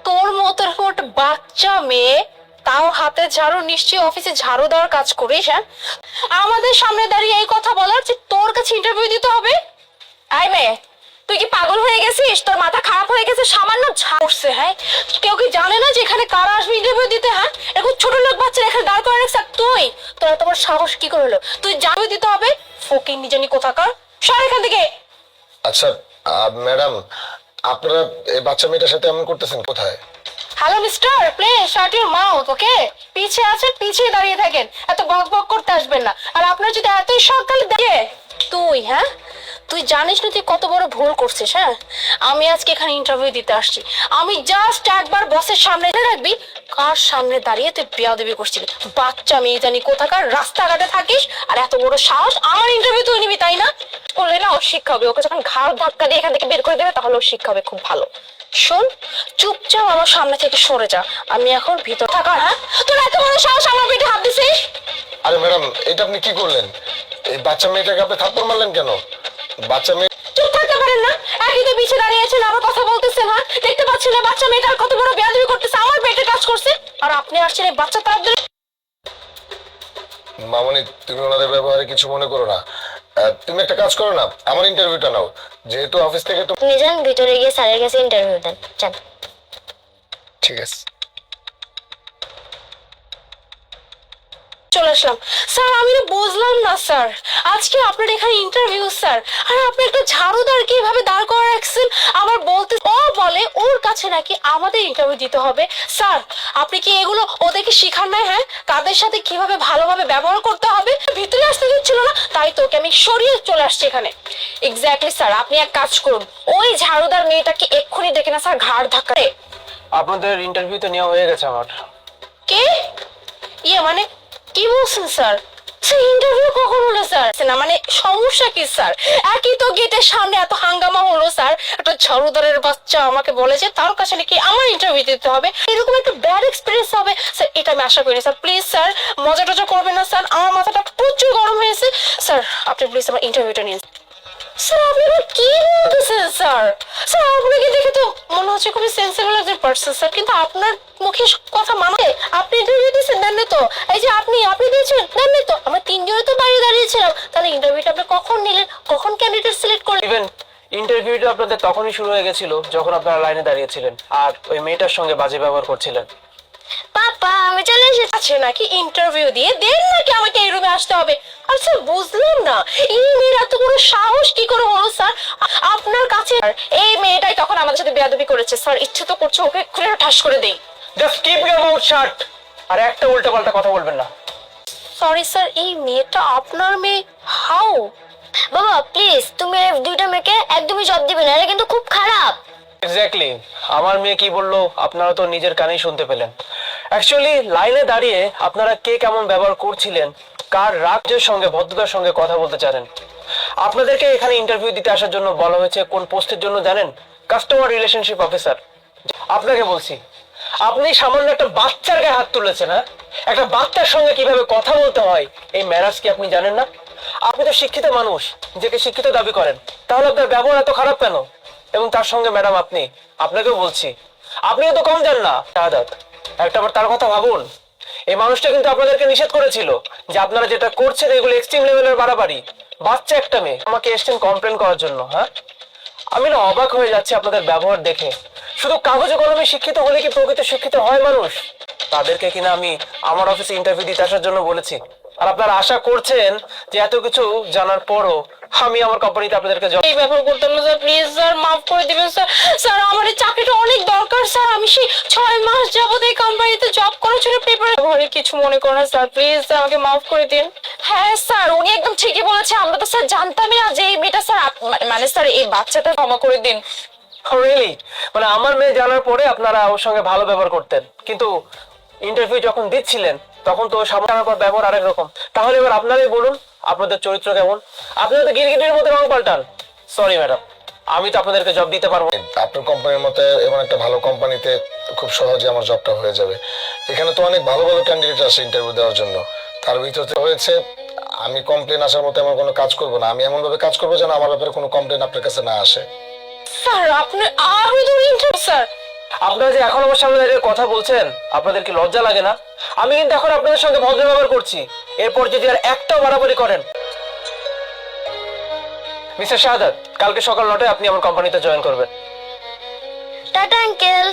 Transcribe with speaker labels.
Speaker 1: তোর মতো এরকম একটা বাচ্চা মেয়ে, তাও হাতে ঝাড়ু, নিশ্চয়ই অফিসে ঝাড়ু দেওয়ার কাজ করিস, হ্যাঁ? আমাদের সামনে দাঁড়িয়ে এই কথা বলার যে তোর কাছে ইন্টারভিউ দিতে হবে? আই মেয়ে, তুই কি পাগল হয়ে গেছিস? তোর মাথা খারাপ হয়ে গেছে? সামান্য ঝাড়ছে, হ্যাঁ? কেউ কি জানে না যে এখানে কারা আসবে ইন্টারভিউ দিতে? হ্যাঁ, এরকম ছোট লোক বাচ্চা এখানে দাঁড় করে রাখছে, আর তুই, তোর এত বড় সাহস কি করে হলো? তুই ইন্টারভিউ দিতে হবে? ফকিং নিজেনি কোথাকার, সর এখান থেকে।
Speaker 2: আচ্ছা ম্যাডাম, আপনারা এই বাচ্চা মেয়েটার সাথে এমন করতেছেন কোথায়?
Speaker 1: Hello mister, please shut your mouth, okay? পিছে আছেন, পিছে দাঁড়িয়ে থাকেন, এত বক বক করতে আসবেন না। আর আপনার যদি এতই শখ, তাহলে দেখে তুই, হ্যাঁ, তুই জানিস না তুই কত বড় ভুল করছিস? হ্যাঁ, আমি আজকে এখানে ইন্টারভিউ দিতে আসছি। আমি জাস্ট একবার বসের সামনে রাখবি, কার সামনে দাঁড়িয়ে তুই বেয়াদবি করছিলি? বাচ্চা মেয়ে জানি কোথাকার, রাস্তাঘাটে থাকিস, আর এত বড় সাহস আমার ইন্টারভিউ তুই নিবি, তাই না? করলে না ওর শিক্ষা হবে, ওকে যখন ঘাড় ধাক্কা দিয়ে এখান থেকে বের করে দেবে তাহলে ওর শিক্ষা হবে খুব ভালো। শোন, চুপচাপ আমার সামনে থেকে সরে যা, আমি এখন ভিতর থাকার। হ্যাঁ, তোর এত বড় সাহস আমার পেটে হাত দিছিস?
Speaker 2: আরে ম্যাডাম, এটা আপনি কি করলেন? এই বাচ্চা মেয়েটাকে আপনি থাপ্পড় মারলেন কেন? বাচ্চা মেয়ে
Speaker 1: চুপ থাকতে পারেন না? একই তো পিছিয়ে দাঁড়িয়ে আছেন, আবার কথা বলতেছেন। হ্যাঁ, দেখতে পাচ্ছেন না বাচ্চা মেয়েটার কত বড় বেয়াদবি করতেছে, আমার পেটে কাজ করছে, আর আপনি আসছেন এই বাচ্চা তার ধরে।
Speaker 2: মামনি, তুমি ওনাদের ব্যবহারে কিছু মনে করো না। তুমি একটা কাজ করো না, আমার ইন্টারভিউটা নাও, যেহেতু অফিস থেকে তো।
Speaker 3: আপনি যান ভিতরে গিয়ে স্যারের কাছে ইন্টারভিউ দেন, যান।
Speaker 2: ঠিক আছে।
Speaker 1: চলে আসলাম। স্যার, আমি তো বুঝলাম না স্যার, আজকে আপনার এখানে ইন্টারভিউ স্যার, আর আপনি একটা ঝাড়ুদার কিভাবে দাঁড় করে রাখছেন? আমার বলতে, ও বলে ওর কাছে নাকি আমাদের ইন্টারভিউ দিতে হবে। স্যার, আপনি কি এগুলো ওদেরকে শিখান না? হ্যাঁ, কাদের সাথে কিভাবে ভালোভাবে ব্যবহার করতে হবে ভিতরে আসতে দিচ্ছিল না, তাই তোকে আমি সরিয়ে চলে আসছি এখানে। এক্স্যাক্টলি স্যার, আপনি এক কাজ করুন, ওই ঝাড়ুদার মেয়েটাকে এক্ষুনি দেখে না স্যার ঘাড় ধাক্কা।
Speaker 4: আপনাদের ইন্টারভিউ তো নেওয়া হয়ে গেছে আমার।
Speaker 1: কে? ইয়ে মানে কি বলছেন স্যার? স্যার, ইন্টারভিউ কখন হলো স্যার? না মানে সমস্যা কি স্যার? একই তো গেটের সামনে এত হাঙ্গামা হলো স্যার, একটা ঝাড়ুদারের বাচ্চা আমাকে বলেছে তার কাছে নাকি আমার ইন্টারভিউ দিতে হবে, এরকম একটা ব্যাড এক্সপিরিয়েন্স হবে স্যার, এটা আমি আশা করিনি স্যার। প্লিজ স্যার, মজা টজা করবেন না স্যার, আমার মাথাটা প্রচুর গরম হয়েছে স্যার, আপনি প্লিজ আমার ইন্টারভিউটা নিন। স্যার, আপনি এবার কি বলতেছেন স্যার? স্যার, আপনাকে দেখে তো মনে হচ্ছে খুবই সেন্সিবল একজন পার্সন স্যার, কিন্তু আপনার মুখে কথা মানে আপনি ইন্টারভিউ দিয়েছেন দেননি তো? এই যে আপনি আপনি দিয়েছেন দেননি তো? আমরা তিনজনে তো বাইরে দাঁড়িয়েছিলাম, তাহলে ইন্টারভিউটা আপনি কখন নিলেন? কখন ক্যান্ডিডেট সিলেক্ট করলেন?
Speaker 4: ইভেন ইন্টারভিউটা আপনাদের তখনই শুরু হয়ে গেছিল যখন আপনারা লাইনে দাঁড়িয়েছিলেন আর ওই মেয়েটার সঙ্গে বাজে ব্যবহার করছিলেন।
Speaker 3: পাপা, আমি চলে এসেছি।
Speaker 1: আছে নাকি ইন্টারভিউ দিয়ে দেন নাকি আমাকে এই রুমে আসতে হবে? আর স্যার, বুঝলাম না এই মেয়ের এত বড় সাহস কি করে হলো স্যার আপনার কাছে? এই মেয়েটাই তখন আমাদের সাথে বেয়াদবি করেছে স্যার, ইচ্ছে তো করছে ওকে খুলে ঠাস করে দেই।
Speaker 4: Just keep your mouth shut, আর একটা উল্টাপাল্টা কথা বলবেন না।
Speaker 1: সরি স্যার, এই মেয়েটা আপনার মেয়ে? হাউ?
Speaker 3: বাবা প্লিজ, তুমি এই দুইটা মেয়েকে একদমই জব দিবে না, এরা কিন্তু খুব খারাপ।
Speaker 4: এক্স্যাক্টলি, আমার মেয়ে কি বললো আপনারা তো নিজের কানেই শুনতে পেলেন। অ্যাকচুয়ালি লাইনে দাঁড়িয়ে আপনারা কে কেমন ব্যবহার করছিলেন, কার রাজ্যের সঙ্গে ভদ্রতার সঙ্গে কথা বলতে জানেন। আপনাদেরকে এখানে ইন্টারভিউ দিতে আসার জন্য বলা হয়েছে কোন পোস্টের জন্য জানেন? Customer relationship officer. আপনাকে বলছি, আপনি সামান্য একটা বাচ্চার গায়ে হাত তুলেছেন। হ্যাঁ, একটা বাচ্চার সঙ্গে কিভাবে কথা বলতে হয় এই ম্যানার্স কি আপনি জানেন না? আপনি তো শিক্ষিত মানুষ, নিজেকে শিক্ষিত দাবি করেন, তাহলে আপনার ব্যবহার এত খারাপ কেন? এবং তার সঙ্গে ম্যাডাম আপনি, আপনাকেও বলছি, আপনিও তো কম যান না শাহাদাত। একটাবার তার কথা ভাবুন, এই মানুষটা কিন্তু আপনাদেরকে নিষেধ করেছিল যে আপনারা যেটা করছেন এগুলো এক্সট্রিম লেভেলের বাড়াবাড়ি। বাচ্চা একটা মেয়ে আমাকে এসছেন কমপ্লেন করার জন্য। হ্যাঁ, আমি না অবাক হয়ে যাচ্ছি আপনাদের ব্যবহার দেখে। শুধু কাগজে কলমে শিক্ষিত হলে কি প্রকৃত শিক্ষিত হয় মানুষ? তাদেরকে কিনা আমি আমার অফিসে ইন্টারভিউ দিতে আসার জন্য বলেছি, আর আপনারা আশা করছেন যে এত কিছু জানার পরও আমি আমার কোম্পানিতে আপনাদেরকে
Speaker 1: এই ব্যাপার করতাম না স্যার, প্লিজ স্যার মাফ করে দিবেন স্যার। স্যার, আমার এই চাকরিটা অনেক দরকার স্যার, আমি সেই 6 মাস যাবত এই কোম্পানিতে জব করার জন্য প্রিপারেশন। ঘরে কিছু মনে করো না স্যার, প্লিজ স্যার আমাকে মাফ করে দিন। হ্যাঁ স্যার, উনি একদম ঠিকই বলেছে, আমরা তো স্যার জানতামই না যে এই মেয়েটা স্যার মানে স্যার এই বাচ্চাটা ক্ষমা করে দিন।
Speaker 4: রিয়েলি, মানে আমার মেয়ে জানার পরে আপনারা ওর সঙ্গে ভালো ব্যবহার করতেন, কিন্তু ইন্টারভিউ যখন দিচ্ছিলেন তখন তো সামনে পর ব্যবহার আরেক রকম। তাহলে এবার আপনারাই বলুন আপনাদের চরিত্র কেমন? আপনারা তো গিরগিটির মধ্যে রং পাল্টান। সরি ম্যাডাম, আমি তো আপনাদেরকে জব দিতে পারবো না।
Speaker 2: আপনার কোম্পানির মতে এমন একটা ভালো কোম্পানিতে খুব সহজে আমার জবটা হয়ে যাবে। এখানে তো অনেক ভালো ভালো ক্যান্ডিডেট আছে ইন্টারভিউ দেওয়ার জন্য, তার ভিতরে হয়েছে আমি কমপ্লেন আসার মতো এমন কোনো কাজ করবো না। আমি এমন ভাবে কাজ করবো যেন আমার ব্যাপারে কোনো কমপ্লেন আপনার কাছে না আসে।
Speaker 1: স্যার, আপনি আমি তো ইন্টারভিউ স্যার।
Speaker 4: আপনারা যে এখন আমার সামনে দাঁড়িয়ে কথা বলছেন, আপনাদের কি লজ্জা লাগে না? আমি কিন্তু এখন আপনাদের সঙ্গে ভদ্র ব্যবহার করছি। এরপর যদি আর একটাও বাড়াবাড়ি করেন, মিস্টার শাহাদাত, কালকে সকাল 9টায় আপনি আমার কোম্পানিতে জয়েন করবেন।
Speaker 3: Tata uncle.